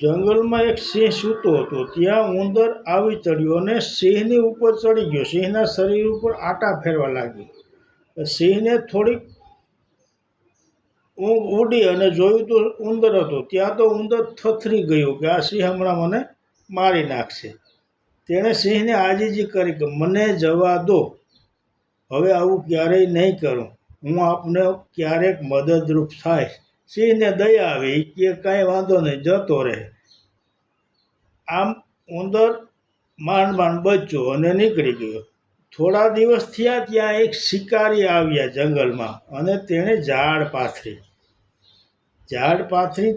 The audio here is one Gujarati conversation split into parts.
જંગલમાં એક સિંહ સૂતો હતો. ત્યાં ઉંદર આવી ચડ્યો અને સિંહની ઉપર ચડી ગયો. સિંહના શરીર ઉપર આટા ફેરવા લાગ્યો. સિંહને થોડીક ઊંઘ ઉડી અને જોયું તો ઉંદર હતો. ત્યાં તો ઉંદર થથરી ગયો કે આ સિંહ હમણાં મને મારી નાખશે. તેણે સિંહને આજીજી કરી કે મને જવા દો, હવે આવું ક્યારેય નહીં કરું. હું આપને ક્યારેક મદદરૂપ થાય. સિંહને દયા આવી કે કાંઈ વાંધો નહીં, જતો રહે. આમ ઉંદર માંડ માંડ બચ્યો અને નીકળી ગયો. થોડા દિવસ થયા ત્યાં એક શિકારી આવ્યા જંગલમાં અને તેણે ઝાડ પાથરી.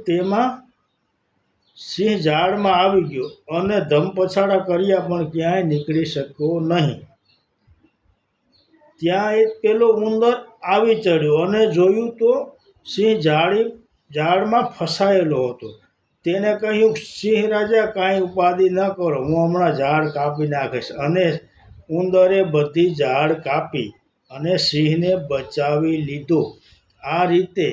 તેમાં સિંહ ઝાડમાં આવી ગયો અને ધમપછાડા કર્યા પણ ક્યાંય નીકળી શક્યો નહીં. ત્યાં એક પેલો ઉંદર આવી ચડ્યો અને જોયું તો સિંહ ઝાડમાં ફસાયેલો હતો. તેને કહ્યું, સિંહ રાજા, કાંઈ ઉપાધિ ન કરો, હું હમણાં ઝાડ કાપી નાખીશ. અને ઉંદરે બધી ઝાડ કાપી અને સિંહને બચાવી લીધો. આ રીતે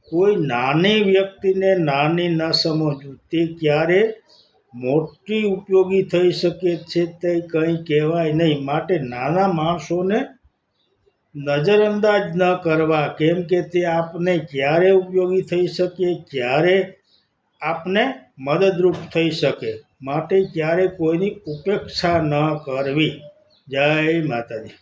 કોઈ નાની વ્યક્તિને નાની ન સમજવું, તે ક્યારે મોટી ઉપયોગી થઈ શકે છે તે કંઈ કહેવાય નહીં. માટે નાના માણસોને નજરઅંદાજ ન કરવા, કેમ કે તે આપને ક્યારે ઉપયોગી થઈ શકે, ક્યારે આપને મદદરૂપ થઈ શકે. માટે ક્યારે કોઈની ઉપેક્ષા ન કરવી. જય માતાજી.